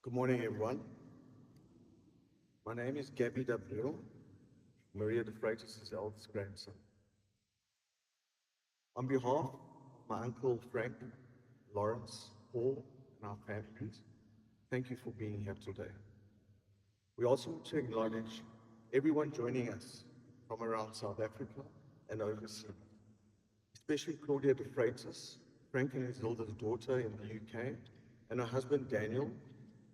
Good morning, everyone. My name is Gabby W. Maria De Freitas is the eldest grandson. On behalf of my uncle Frank, Lawrence, Paul, and our families, thank you for being here today. We also want to acknowledge everyone joining us from around South Africa and overseas, especially Claudia De Freitas, Frank and Isilda's daughter in the UK, and her husband Daniel,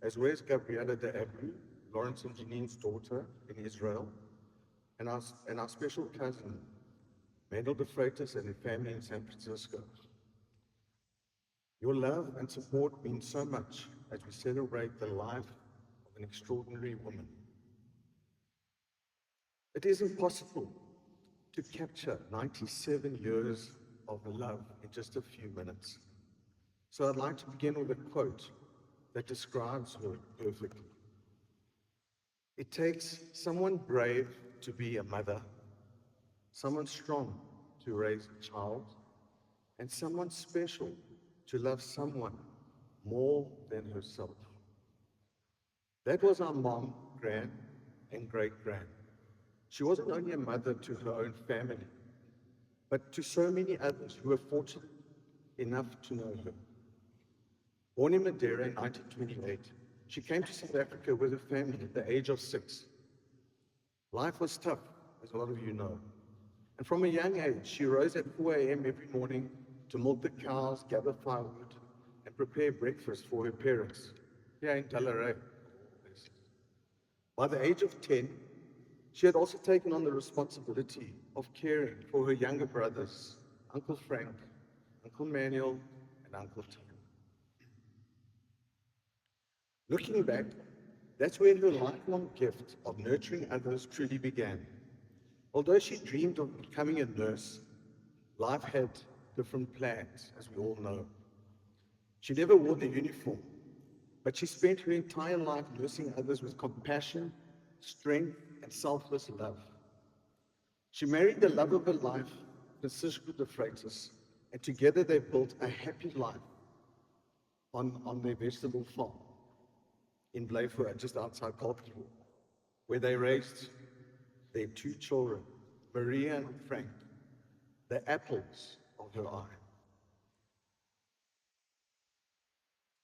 as well as Gabriela De Abreu, Lawrence and Janine's daughter in Israel, and our special cousin, Maria De Freitas and her family in San Francisco. Your love and support mean so much as we celebrate the life of an extraordinary woman. It is impossible to capture 97 years of love in just a few minutes. So I'd like to begin with a quote that describes her perfectly. It takes someone brave to be a mother, someone strong to raise a child, and someone special to love someone more than herself. That was our mom, gran, and great-gran. She wasn't only a mother to her own family, but to so many others who were fortunate enough to know her. Born in Madeira in 1928, she came to South Africa with her family at the age of 6. Life was tough, as a lot of you know. And from a young age, she rose at 4 a.m. every morning to milk the cows, gather firewood, and prepare breakfast for her parents here in Talaray. By the age of 10, she had also taken on the responsibility of caring for her younger brothers, Uncle Frank, Uncle Manuel, and Uncle Tom. Looking back, that's where her lifelong gift of nurturing others truly began. Although she dreamed of becoming a nurse, life had different plans, as we all know. She never wore the uniform, but she spent her entire life nursing others with compassion, strength, and selfless love. She married the love of her life, Francisco De Freitas, and together they built a happy life on their vegetable farm in Blyvoort, just outside Kaapstad, where they raised their 2 children, Maria and Frank, the apples of her eye.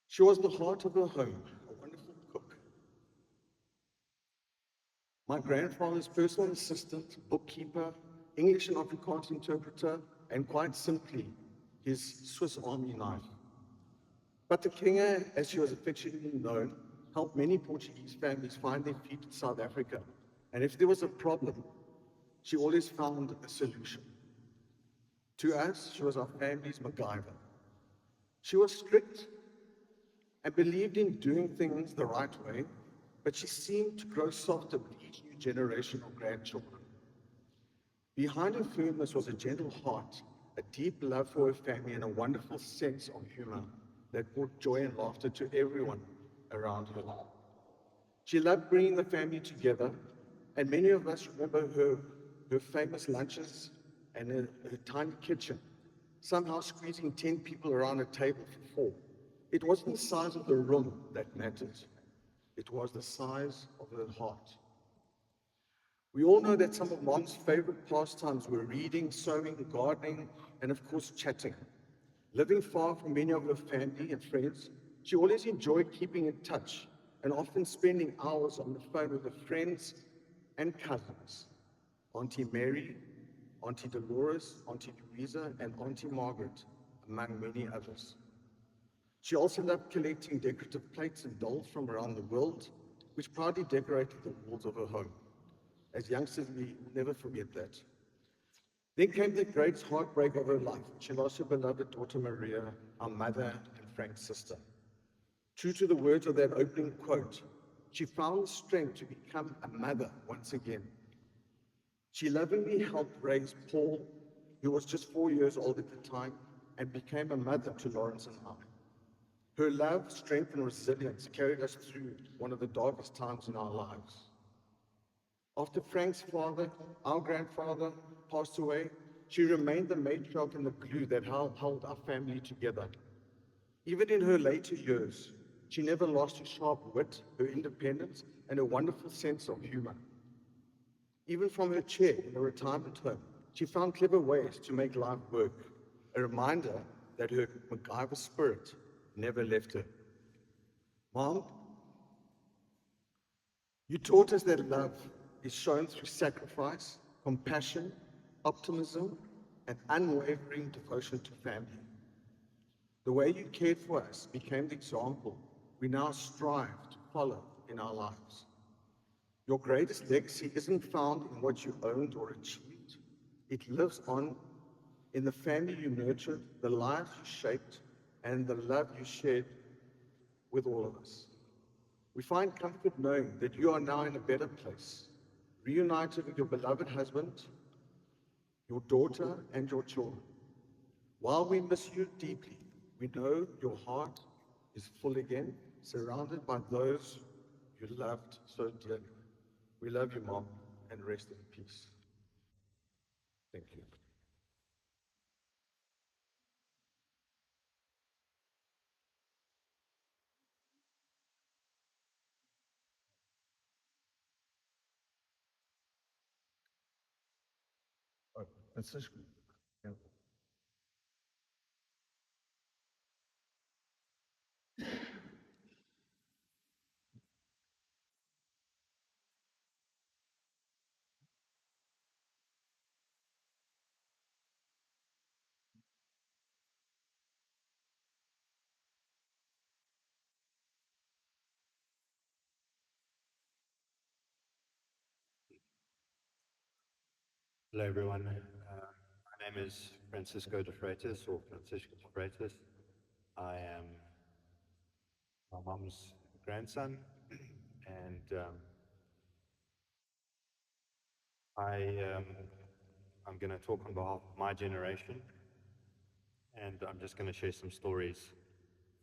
She was the heart of her home, a wonderful cook. My grandfather's personal assistant, bookkeeper, English and Afrikaans interpreter, and quite simply, his Swiss Army knife. But the Kinga, as she was affectionately known, helped many Portuguese families find their feet in South Africa. And if there was a problem, she always found a solution. To us, she was our family's MacGyver. She was strict and believed in doing things the right way, but she seemed to grow softer with each new generation of grandchildren. Behind her firmness was a gentle heart, a deep love for her family, and a wonderful sense of humor that brought joy and laughter to everyone around her. She loved bringing the family together, and many of us remember her famous lunches and her tiny kitchen, somehow squeezing 10 people around a table for 4. It wasn't the size of the room that mattered. It was the size of her heart. We all know that some of Mom's favorite pastimes were reading, sewing, gardening, and of course chatting. Living far from many of her family and friends, she always enjoyed keeping in touch and often spending hours on the phone with her friends and cousins, Auntie Mary, Auntie Dolores, Auntie Louisa, and Auntie Margaret, among many others. She also loved collecting decorative plates and dolls from around the world, which proudly decorated the walls of her home. As youngsters, we will never forget that. Then came the great heartbreak of her life. She lost her beloved daughter Maria, our mother and Frank's sister. True to the words of that opening quote, she found the strength to become a mother once again. She lovingly helped raise Paul, who was just 4 years old at the time, and became a mother to Lawrence and I. Her love, strength, and resilience carried us through one of the darkest times in our lives. After Frank's father, our grandfather, passed away, she remained the matriarch and the glue that held our family together. Even in her later years, She never lost her sharp wit, her independence, and her wonderful sense of humor. Even from her chair in a retirement home, she found clever ways to make life work, a reminder that her MacGyver spirit never left her. Mom, you taught us that love is shown through sacrifice, compassion, optimism, and unwavering devotion to family. The way you cared for us became the example we now strive to follow in our lives. Your greatest legacy isn't found in what you owned or achieved. It lives on in the family you nurtured, the lives you shaped, and the love you shared with all of us. We find comfort knowing that you are now in a better place, reunited with your beloved husband, your daughter, and your children. While we miss you deeply, we know your heart is full again, surrounded by those you loved so dearly. We love you, Mom, and rest in peace. Thank you. Oh, Francisco. Yeah. Hello, everyone. My name is Francisco De Freitas, or Francisco De Freitas. I am my mom's grandson, and I I'm going to talk on behalf of my generation, and I'm just going to share some stories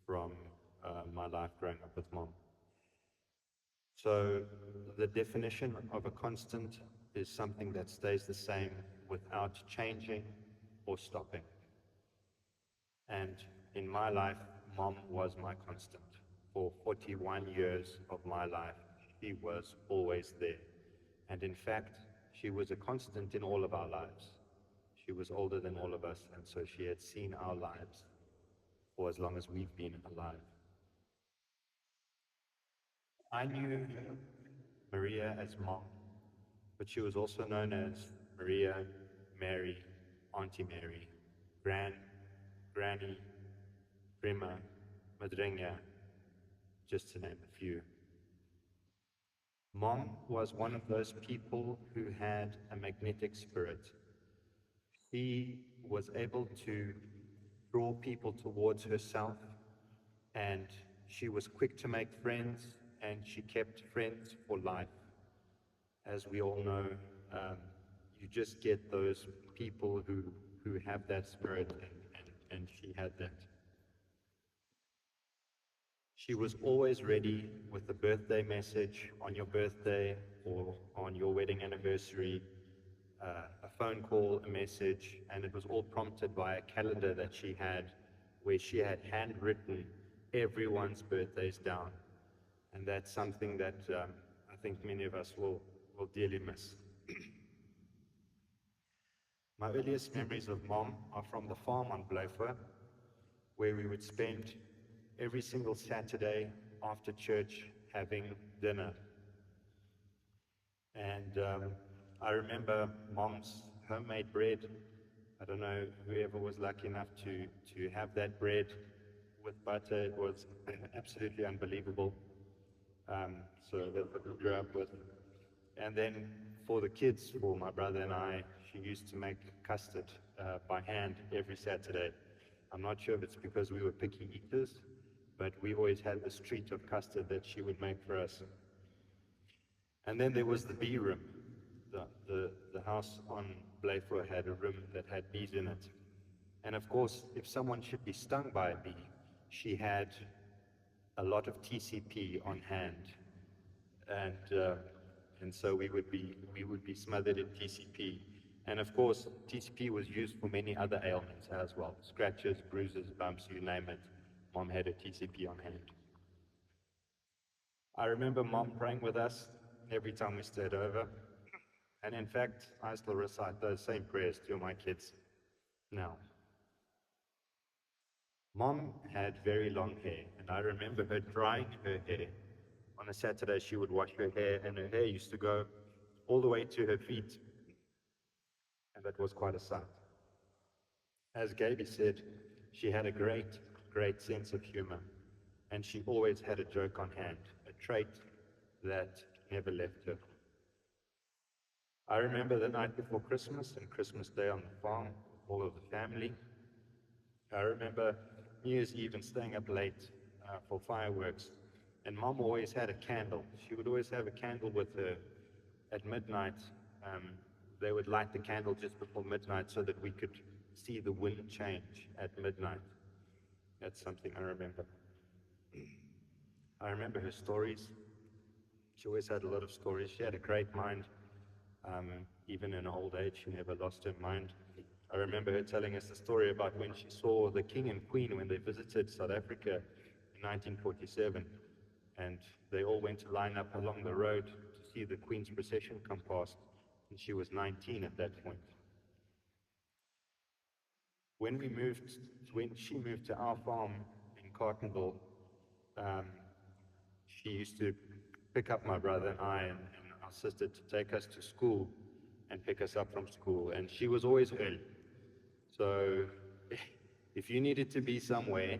from my life growing up with mom. So, the definition of a constant is something that stays the same without changing or stopping. And in my life, mom was my constant. For 41 years of my life, she was always there. And in fact, she was a constant in all of our lives. She was older than all of us, and so she had seen our lives for as long as we've been alive. I knew Maria as mom, but she was also known as Maria, Mary, Auntie Mary, Granny, Grandma, Madrinha, just to name a few. Mom was one of those people who had a magnetic spirit. She was able to draw people towards herself, and she was quick to make friends, and she kept friends for life. As we all know, um, you just get those people who have that spirit, and she had that. She was always ready with a birthday message on your birthday or on your wedding anniversary, a phone call, a message, and it was all prompted by a calendar that she had where she had handwritten everyone's birthdays down. And that's something that I think many of us will dearly miss. My earliest memories of mom are from the farm on Blyford, where we would spend every single Saturday after church having dinner. And I remember mom's homemade bread. I don't know whoever was lucky enough to have that bread with butter. It was absolutely unbelievable. So that's what we grew up with. And then for the kids, for my brother and I, she used to make custard by hand every Saturday. I'm not sure if it's because we were picky eaters, but we always had this treat of custard that she would make for us. And then there was the bee room. The house on Blyford had a room that had bees in it. And of course, if someone should be stung by a bee, she had a lot of TCP on hand, and and so we would be smothered in TCP. And of course, TCP was used for many other ailments as well: scratches, bruises, bumps, you name it. Mom had a TCP on hand. I remember Mom praying with us every time we stayed over. And in fact, I still recite those same prayers to my kids now. Mom had very long hair, and I remember her drying her hair. On a Saturday, she would wash her hair, and her hair used to go all the way to her feet, and that was quite a sight. As Gaby said, she had a great, great sense of humor, and she always had a joke on hand, a trait that never left her. I remember the night before Christmas and Christmas Day on the farm with all of the family. I remember New Year's Eve and staying up late for fireworks. And Mom always had a candle. She would always have a candle with her at midnight. Um, they would light the candle just before midnight so that we could see the wind change at midnight. That's something I remember. I remember her stories. She always had a lot of stories. She had a great mind. Even in old age, she never lost her mind. I remember her telling us a story about when she saw the King and Queen when they visited South Africa in 1947. And they all went to line up along the road to see the Queen's procession come past. And she was 19 at that point. When she moved to our farm in Cartonville, um, she used to pick up my brother and I and our sister to take us to school and pick us up from school. And she was always early. So if you needed to be somewhere,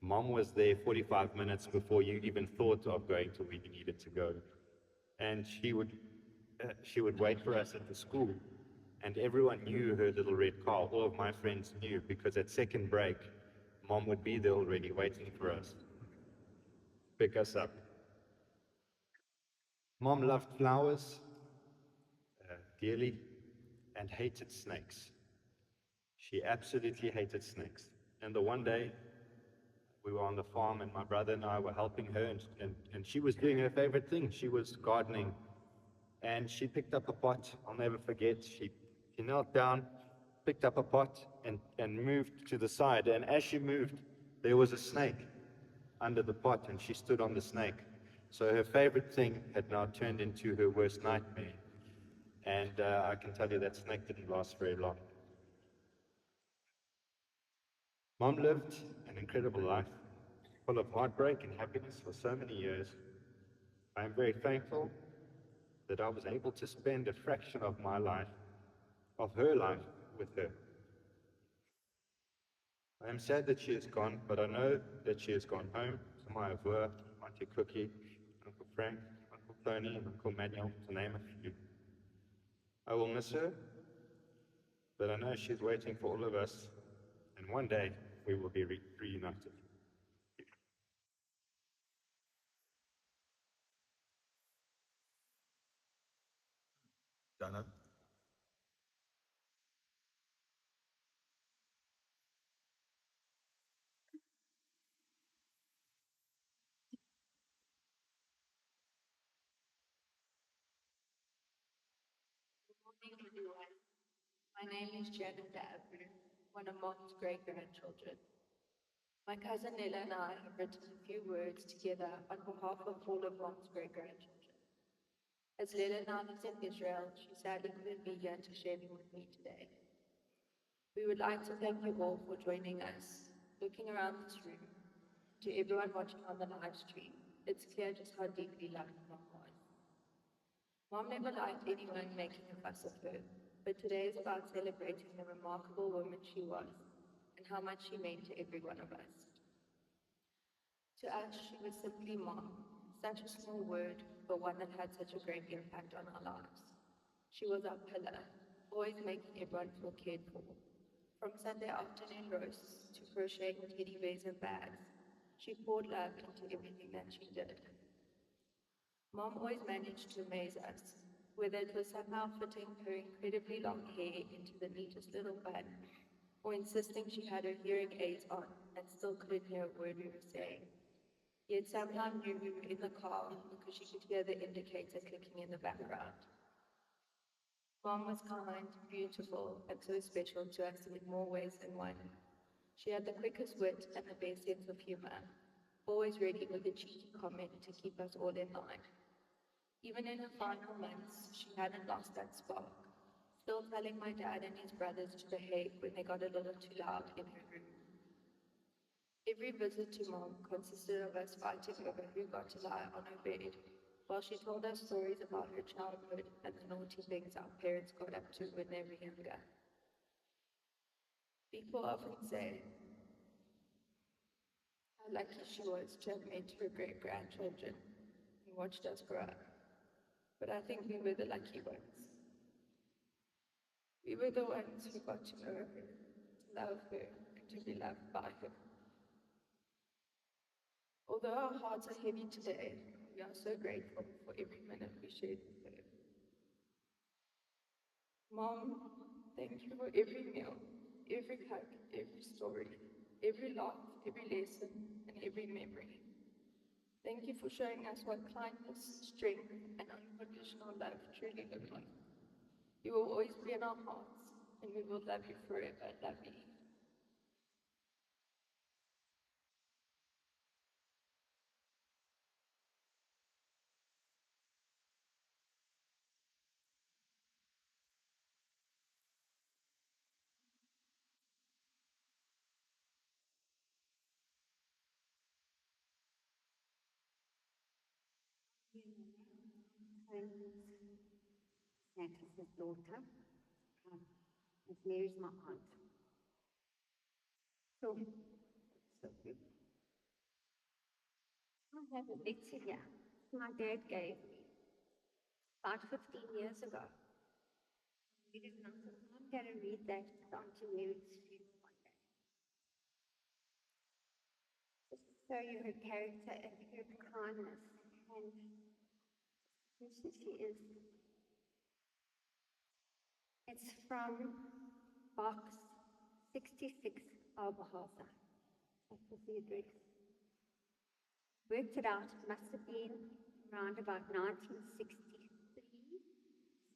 Mom was there 45 minutes before you even thought of going to where you needed to go. And she would wait for us at the school. And everyone knew her little red car. All of my friends knew because at second break, Mom would be there already waiting for us, pick us up. Mom loved flowers dearly and hated snakes. She absolutely hated snakes. And the one day we were on the farm and my brother and I were helping her and she was doing her favorite thing. She was gardening and she picked up a pot. I'll never forget. She knelt down, picked up a pot and moved to the side. And as she moved, there was a snake under the pot and she stood on the snake. So her favorite thing had now turned into her worst nightmare. And I can tell you that snake didn't last very long. Mom lived an incredible life, full of heartbreak and happiness for so many years. I am very thankful that I was able to spend a fraction of my life, of her life, with her. I am sad that she is gone, but I know that she has gone home to my avur, Auntie Cookie, Uncle Frank, Uncle Tony, and Uncle Manuel, to name a few. I will miss her, but I know she's waiting for all of us, and one day we will be reunited. Dana. Morning, everyone. My name is Janet Dabner, one of Mom's great grandchildren. My cousin Nella and I have written a few words together on behalf of all of Mom's great grandchildren. As Lela now lives in Israel, she sadly couldn't be here to share them with me today. We would like to thank you all for joining us. Looking around this room, to everyone watching on the live stream, it's clear just how deeply loved Mom was. Mom never liked anyone making a fuss of her, but today is about celebrating the remarkable woman she was and how much she meant to every one of us. To us, she was simply Mom, such a small word, but one that had such a great impact on our lives. She was our pillar, always making everyone feel cared for. From Sunday afternoon roasts to crocheting teddy bears and bags, she poured love into everything that she did. Mom always managed to amaze us, whether it was somehow fitting her incredibly long hair into the neatest little bun, or insisting she had her hearing aids on and still couldn't hear a word we were saying. Yet somehow knew we were in the car because she could hear the indicator clicking in the background. Mom was kind, beautiful, and so special to us in more ways than one. She had the quickest wit and the best sense of humor, always ready with a cheeky comment to keep us all in line. Even in her final months, she hadn't lost that spark, still telling my dad and his brothers to behave when they got a little too loud in her room. Every visit to Mom consisted of us fighting over who got to lie on her bed, while she told us stories about her childhood and the naughty things our parents got up to when they were younger. People often say how lucky she was to have met her great-grandchildren and watched us grow up. But I think we were the lucky ones. We were the ones who got to know her, to love her, and to be loved by her. Although our hearts are heavy today, we are so grateful for every minute we shared with her. Mom, thank you for every meal, every hug, every story, every laugh, every lesson, and every memory. Thank you for showing us what kindness, strength, and unconditional love truly look like. You will always be in our hearts, and we will love you forever, lovey. Santa's daughter. Um, and Mary's my aunt. So, I have a letter here my dad gave me about 15 years ago. Read it, and I said, I'm going to read that to Auntie Mary's funeral one day. Just to show you her character and her kindness and who she is. It's from box 66 Albehalsa. That was the address. Worked it out, it must have been around about 1963.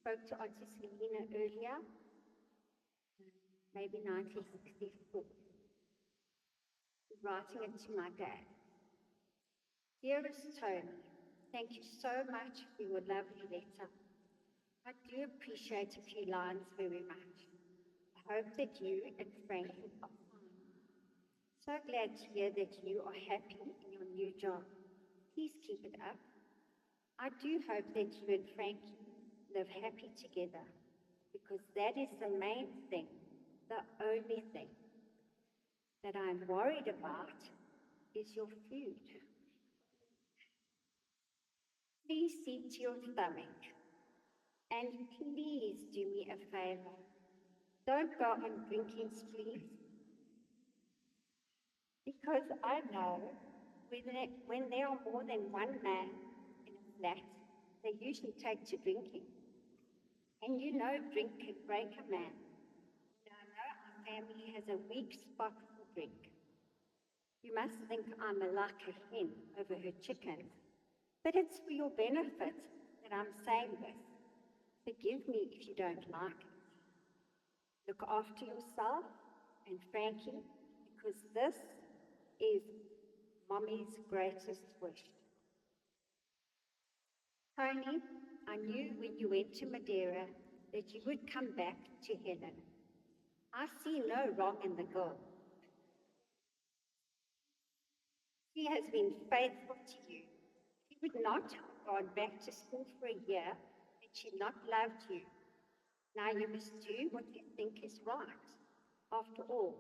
Spoke to Auntie Selena earlier, maybe 1964. Writing it to my dad. Dearest Tony, thank you so much for your lovely letter. I do appreciate a few lines very much. I hope that you and Frankie are fine. So glad to hear that you are happy in your new job. Please keep it up. I do hope that you and Frankie live happy together, because that is the main thing, the only thing that I'm worried about is your food. Please see to your stomach, and please do me a favor. Don't go on drinking sprees, because I know when there are more than one man in a flat, they usually take to drinking. And you know drink can break a man. And I know our family has a weak spot for drink. You must think I'm like a hen over her chickens, but it's for your benefit that I'm saying this. Forgive me if you don't like it. Look after yourself and Frankie, because this is Mommy's greatest wish. Tony, I knew when you went to Madeira that you would come back to Helen. I see no wrong in the girl. She has been faithful to you. She would not have gone back to school for a year had she not loved you. Now you must do what you think is right. After all,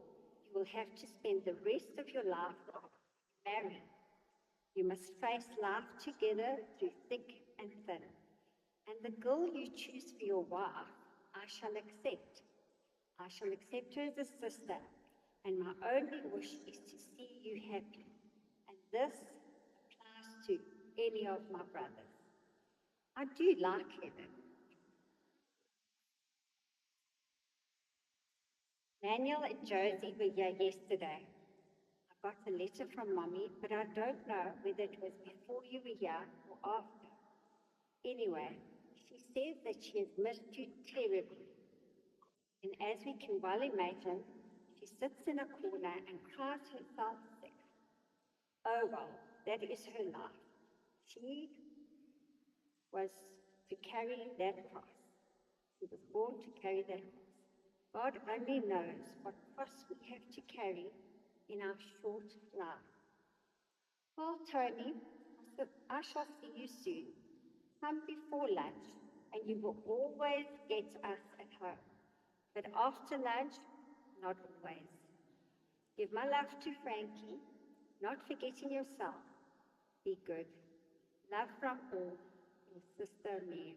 you will have to spend the rest of your life married. You must face life together through thick and thin. And the girl you choose for your wife, I shall accept. I shall accept her as a sister, and my only wish is to see you happy. And this applies to any of my brothers. I do like Helen. Daniel and Josie were here yesterday. I got a letter from Mommy, but I don't know whether it was before you were here or after. Anyway, she says that she has missed you terribly. And as we can well imagine, she sits in a corner and cries herself sick. Oh well, that is her life. She was to carry that cross. She was born to carry that cross. God only knows what cross we have to carry in our short life. Well, Tony, I shall see you soon. Come before lunch, and you will always get us at home. But after lunch, not always. Give my love to Frankie, not forgetting yourself. Be good. Love from all, your sister Mary.